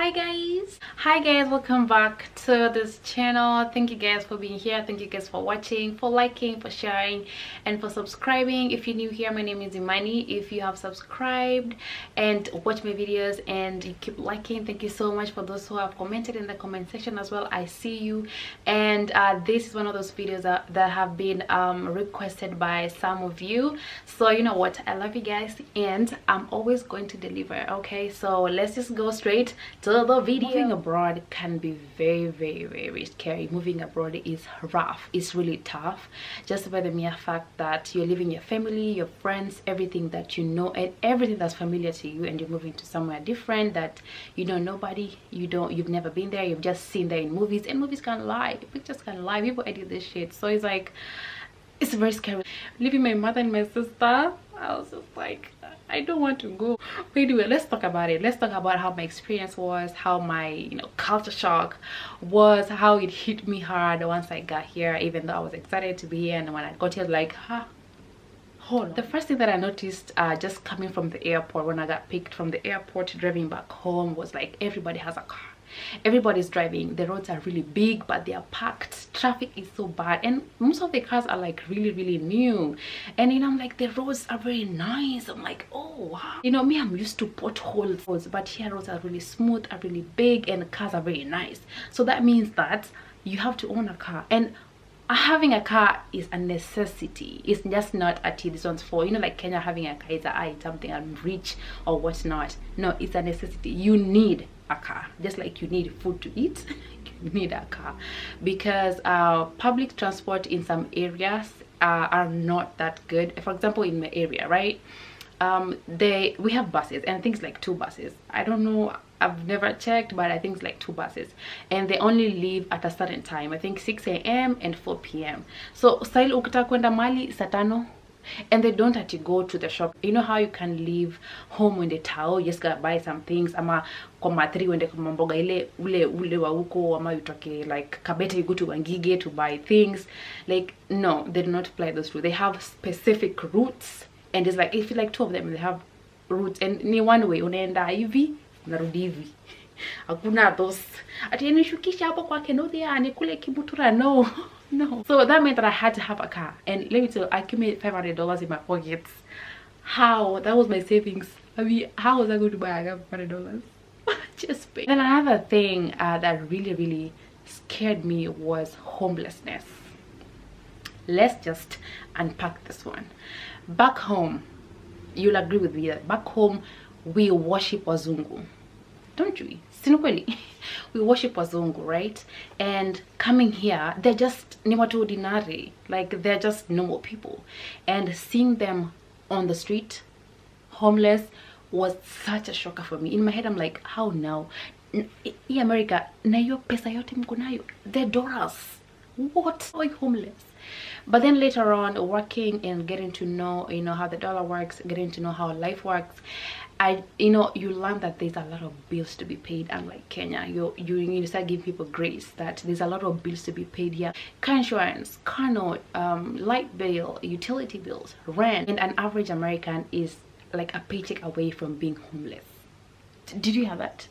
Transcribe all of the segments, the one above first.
Hi guys, welcome back to this channel. Thank you guys for being here. Thank you guys for watching, for liking, for sharing, and for subscribing. If you're new here, my name is Imani. If you have subscribed and watched my videos and you keep liking, thank you so much. For those who have commented in the comment section as well, I see you. And this is one of those videos that have been requested by some of you. So you know what, I love you guys and I'm always going to deliver. Okay, so let's just go straight to the video. Moving abroad can be very scary. Moving abroad is rough. It's really tough, just by the mere fact that you're leaving your family, your friends, everything that you know and everything that's familiar to you, and you're moving to somewhere different that you know nobody, you've never been there, you've just seen there in movies, and movies can't lie, pictures can't lie, people edit this shit. So it's like, it's very scary. Leaving my mother and my sister, I was just like, I don't want to go. But anyway, let's talk about it. Let's talk about how my experience was, how my culture shock was, how it hit me hard once I got here, even though I was excited to be here. And when I got here, like, hold on. The first thing that I noticed just coming from the airport, when I got picked from the airport driving back home, was like everybody has a car. Everybody's driving. The roads are really big, but they are packed. Traffic is so bad, and most of the cars are like really new. And I'm like, the roads are very nice. I'm like, oh wow. Me, I'm used to potholes, but here roads are really smooth, are really big, and cars are very nice. So that means that you have to own a car, and having a car is a necessity. It's just not a this one's for like Kenya. Having a car is something I'm rich or whatnot. No, it's a necessity. You need a car, just like you need food to eat. You need a car, because public transport in some areas are not that good. For example, in my area, right, we have buses, and things like 2 buses. I don't know, I've never checked, but I think it's like 2 buses, and they only leave at a certain time. I think 6 a.m. and 4 p.m. So style ukitaka kwenda mali saa 5, and they don't have to go to the shop. You know how you can leave home when the tao, just go buy some things, ama kwa matri wende kwa mboga ule wa huko, ama utoke like Kabete, you go to Wangige to buy things. Like, no, they do not apply those routes. They have specific routes, and it's like, if you like 2 of them, they have routes, and ni one way, unaenda hivi narudi hivi. Hakuna those ati nishukisha hapo kwake, no there ni kule Kibutura, no. So that meant that I had to have a car, and let me tell you, I accumulated $500 in my pockets. How? That was my savings. I mean, how was I going to buy a car for $500? Just pay. Then another thing that really scared me was homelessness. Let's just unpack this one. Back home, you'll agree with me that back home we worship wazungu, don't we? Sinukweli. We worship wazungu, right? And coming here, they're just ni watu ordinary, like they're just normal people, and seeing them on the street homeless was such a shocker for me. In my head, I'm like, how now? In America, na hiyo pesa yote mko nayo, they're dollars. What? Are you homeless? But then later on, working and getting to know how the dollar works, getting to know how life works, you learn that there's a lot of bills to be paid. Unlike Kenya, you start giving people grace that there's a lot of bills to be paid here. Car insurance, car note, light bill, utility bills, rent. And an average American is like a paycheck away from being homeless. Did you have that?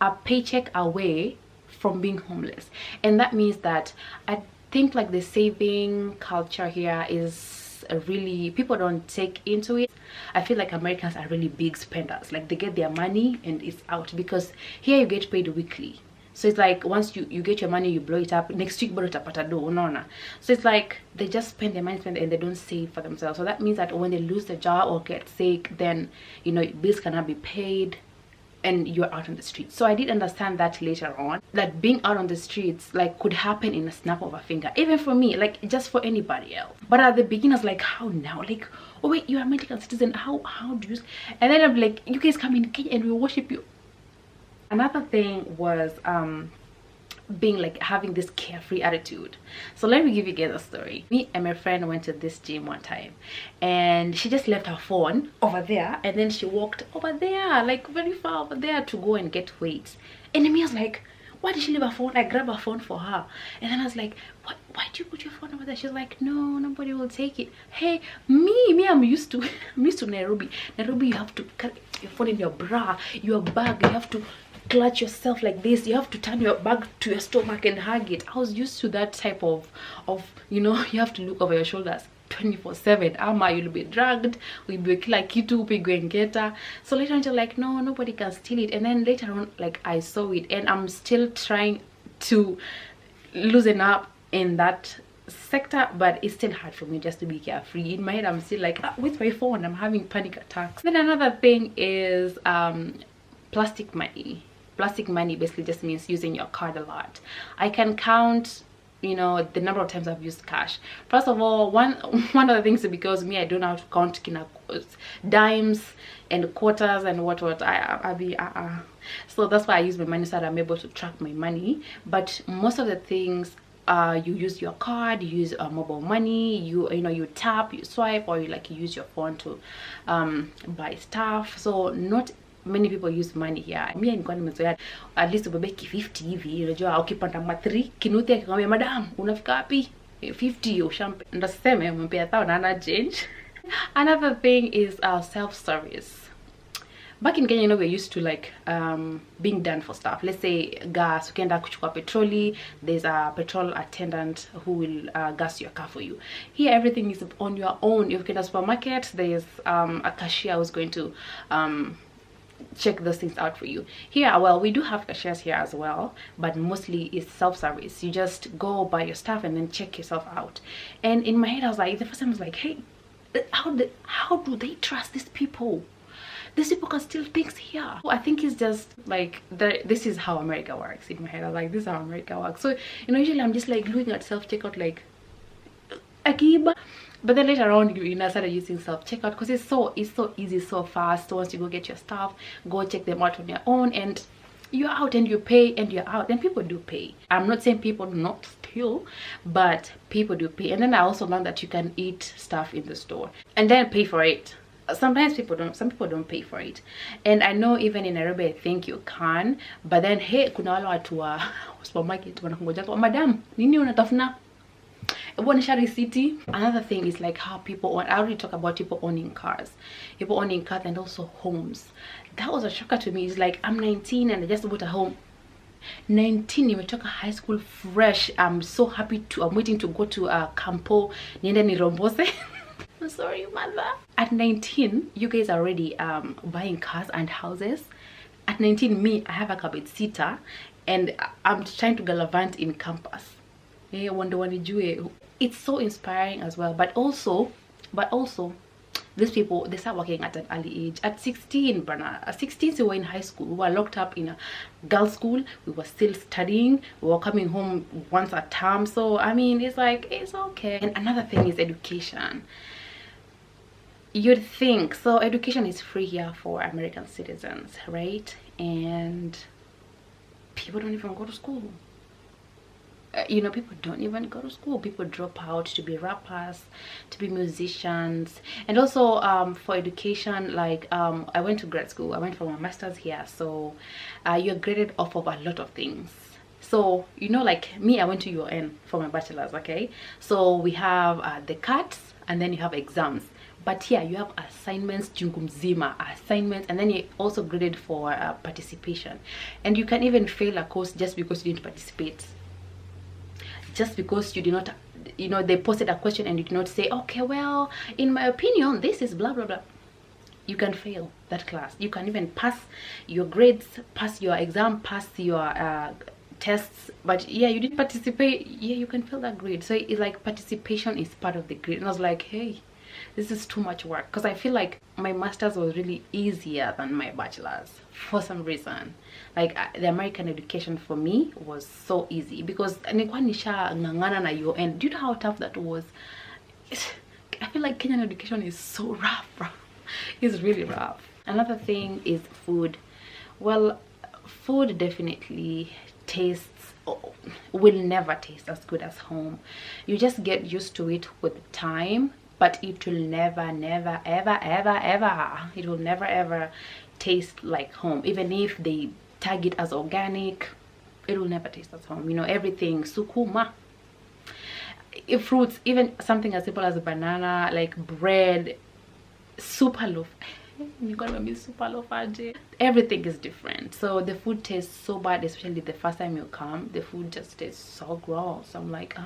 A paycheck away from being homeless. And that means that I think like the saving culture here is really, people don't take into it. I feel like Americans are really big spenders. Like, they get their money and it's out, because here you get paid weekly. So it's like, once you get your money, you blow it up, next week bado utapata do. No. So it's like they just spend their money, and they don't save for themselves. So that means that when they lose their job or get sick, then bills cannot be paid, and you're out on the streets. So I did understand that later on, that being out on the streets like could happen in a snap of a finger, even for me, like just for anybody else. But at the beginning, I was like, how now? Like, oh wait, you're an American citizen, how do you? And then I'm like, you guys come in Kenya and we worship you. Another thing was being like having this carefree attitude. So let me give you guys a story. Me and my friend went to this gym one time, and she just left her phone over there, and then she walked over there, like very far over there, to go and get weights. And me, I was like, why did she leave her phone? I grabbed her phone for her, and then I was like, why do you put your phone over there? She's like, no, nobody will take it. Hey, me, I'm used to Nairobi. You have to carry your phone in your bra, your bag, you have to clutch yourself like this. You have to turn your back to your stomach and hug it. I was used to that type of you know, you have to look over your shoulders 24/7. Ama you'll be dragged, will be like kitu pigwengeta. So later on you're like, no, nobody can steal it. And then later on, like, I saw it, and I'm still trying to loosen up in that sector, but it's still hard for me just to be carefree. In my head I'm still like, with my phone I'm having panic attacks. Then another thing is plastic money. Plastic money basically just means using your card a lot. I can count, you know, the number of times I've used cash. First of all, one of the things is because me, I don't know how to count dimes and quarters and what I be so that's why I use my money, so that I'm able to track my money. But most of the things, you use your card, you use mobile money, you know, you tap, you swipe, or you use your phone to buy stuff. So not many people use money here. Me nilikuwa nimezoea at least ubebe 50 hivi. Unajua ukipanda ma 3 kinuthi akikwambia madam unafika wapi 50 ushampe ndo sema umempea 1000 na change. Another thing is self-service. Back in Kenya, you know, we're used to like being done for stuff. Let's say gas, ukienda kuchukua petroli, there's a petrol attendant who will gas your car for you. Here everything is on your own. If you get a supermarket, there's a cashier who's going to check those things out for you. Here, well, we do have cashiers here as well, but mostly it's self-service. You just go buy your stuff and then check yourself out. And in my head I was like, the first time I was like, hey, how do they trust these people? These people can steal things here. I think it's just like this is how America works. In my head I was like, this is how America works. So, you know, usually I'm just like looking at self-checkout like Akiba. But then later on, you know, I started using self-checkout because it's so easy, so fast. So once you go get your stuff, go check them out on your own, and you're out and you pay and you're out. And people do pay. I'm not saying people do not steal, but people do pay. And then I also learned that you can eat stuff in the store and then pay for it. Sometimes some people don't pay for it. And I know even in Nairobi I think you can, but then hey, kuna wale watu wa supermarket wanakungoja kwa madam nini unatafuna. Another thing is like how people I already talk about people owning cars and also homes. That was a shocker to me. It's like I'm 19 and I just bought a home. 19, nimetoka high school fresh. I'm so happy I'm waiting to go to Campo niende nirombose. I'm sorry, mother. At 19, you guys are already buying cars and houses. At 19, me, I have a cabin sitter and I'm trying to gallivant in campus. It's so inspiring as well. But also these people, they start working at an early age. At 16, at 16 we were in high school. We were locked up in a girls' school. We were still studying. We were coming home once a term. So I mean, it's like, it's okay. And another thing is education. You'd think so, education is free here for American citizens, right? And people don't even go to school. You know, people don't even go to school. People drop out to be rappers, to be musicians. And also for education, like I went to grad school. I went for my master's here, so you're graded off of a lot of things. So, you know, like me, I went to UN for my bachelor's, okay? So we have the cuts and then you have exams. But here you have assignments, assignments, and then you're also graded for participation. And you can even fail a course just because you didn't participate. Just because you did not, you know, they posted a question and you did not say, okay, well, in my opinion, this is blah, blah, blah. You can fail that class. You can even pass your grades, pass your exam, pass your tests, but yeah, you didn't participate. Yeah, you can fail that grade. So it's like participation is part of the grade. And I was like, hey, this is too much work, because I feel like my master's was really easier than my bachelor's for some reason. Like the American education for me was so easy because nilikuwa nisha ngangana na UN. Do you know how tough that was? I feel like Kenyan education is so rough, bro. It's really rough. Another thing is food. Well, food definitely will never taste as good as home. You just get used to it with time, but it will never ever, it will never ever taste like home. Even if they tag it as organic, it will never taste as home. You know, everything sukuma, fruits, even something as simple as a banana, like bread, super loaf. You gotta be super low fat. Everything is different, so the food tastes so bad, especially the first time you come. The food just tastes so gross. I'm like,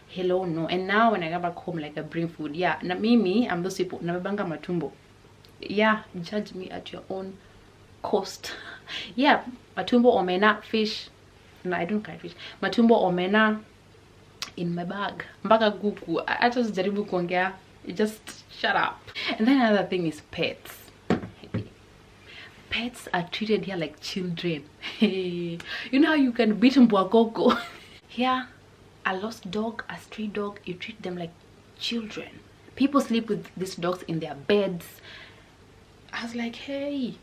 hello, no. And now when I get back home, like, I bring food. Yeah, na mimi, I'm those people. Nabebanga matumbo. Yeah, judge me at your own cost. Yeah, matumbo, omena, fish. No, I don't carry fish. Matumbo, omena in my bag. Mpaka kuku. I just jaribu kuongea. You just shut up. And then another thing is pets. Pets are treated here like children. You know how you can beat mbwakoko? Here, a lost dog, a stray dog, you treat them like children. People sleep with these dogs in their beds. I was like, hey,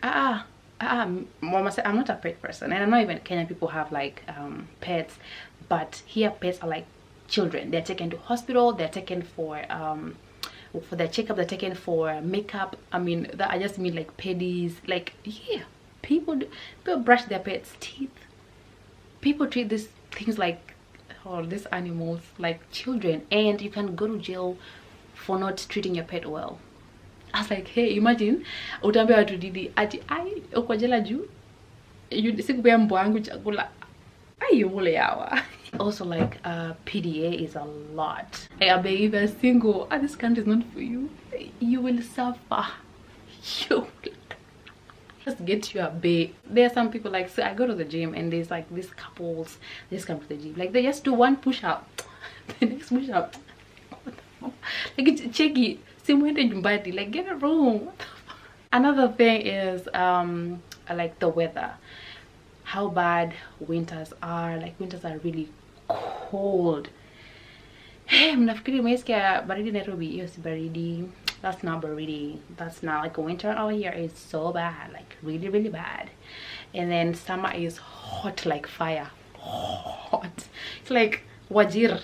Mama said, I'm not a pet person, and I know even Kenyan people have like pets, but here pets are like children. They're taken to hospital, they're taken for their checkup, they're taken for makeup. I mean, that I just mean like pedis. Like, yeah, people brush their pets' teeth. People treat these things like, or these animals like children, and you can go to jail for not treating your pet well. I was like, hey, imagine utambia watu didi ati ai uko jela juu sikupea mbwa yangu chakula. Ai yule yawa. Also, like, PDA is a lot. Like, I believe you're single, this country is not for you. You will suffer. You will just get you a bae. There are some people, like, so I go to the gym and there's like these couples, they just come to the gym, like, they just do one push-up, the next push-up, like, it's cheeky. Like, get a room. Another thing is like the weather, how bad winters are. Like, winters are really cold. Hey, mnafikiri umesikia baridi Nairobi? Hiyo si baridi. That's not baridi. That's not like a winter out here. It's so bad, like really, really bad. And then summer is hot like fire. Hot. It's like Wajir.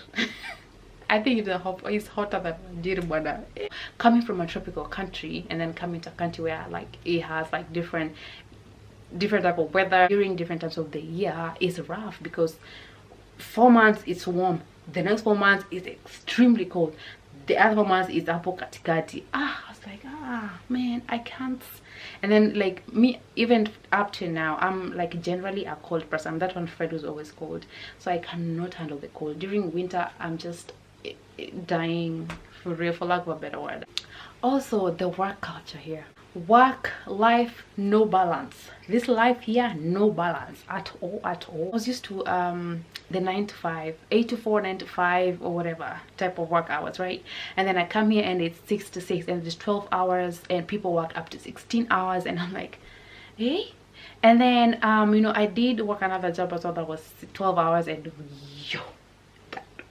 I think it's hotter than Wajir. Coming from a tropical country and then coming to a country where like it has like different type of weather during different times of the year is rough, because 4 months it's warm, the next 4 months is extremely cold, the other 4 months is apo katikati. I was like, man, I can't. And then like me, even up to now, I'm like generally a cold person. That one friend was always cold, so I cannot handle the cold. During winter I'm just dying, for real, for lack of a better word. Also, the work culture here. Work life, no balance. This life here, no balance at all. I was used to the 9 to 5, 8 to 4, 9 to 5, or whatever type of work hours, right? And then I come here and it's 6 to 6 and it's 12 hours and people work up to 16 hours, and I'm like, hey. And then you know, I did work another job as well that was 12 hours, and yo,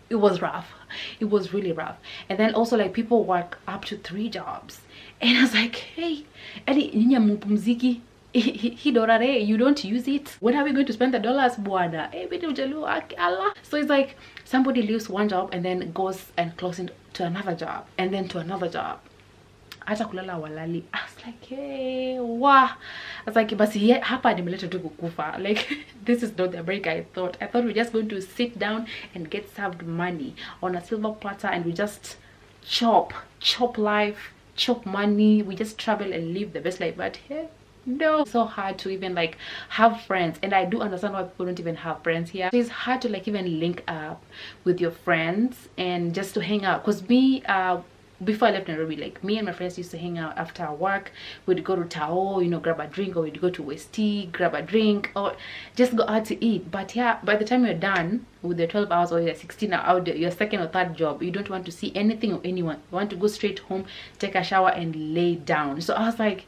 it was rough. It was really rough. And then also, like, people work up to 3 jobs, and I was like, hey, you don't use it. When are we going to spend the dollars, bwana? So it's like somebody leaves one job and then goes and closes into another job, and then to another job. Hata kulala walali. I was like, hey, wow. I was like, but hapa nimeleta tu kukufa. Like, this is not the America I thought. I thought we're just going to sit down and get served money on a silver platter, and we just chop life, chop money. We just travel and live the best life. But hey, no, it's so hard to even like have friends, and I do understand why people don't even have friends here. It's hard to like even link up with your friends and just to hang out. Because me, before I left Nairobi, like, me and my friends used to hang out after work. We'd go to Tao, you know, grab a drink, or we'd go to Westie, grab a drink, or just go out to eat. But yeah, by the time you're done with the 12 hours or your 16 hours, your second or third job, you don't want to see anything or anyone. You want to go straight home, take a shower, and lay down. So I was like,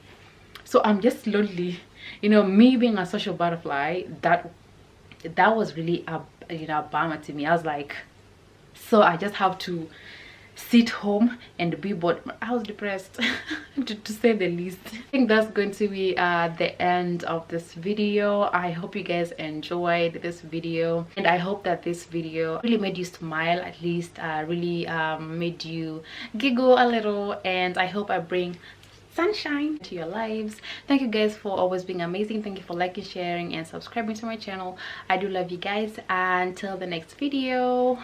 so I'm just lonely, you know. Me being a social butterfly, that was really a, you know, a bummer to me. I was like, so I just have to sit home and be bored. I was depressed to say the least. I think that's going to be the end of this video. I hope you guys enjoyed this video, and I hope that this video really made you smile, at least really made you giggle a little, and I hope I bring sunshine to your lives. Thank you guys for always being amazing. Thank you for liking, sharing, and subscribing to my channel. I do love you guys. Until the next video,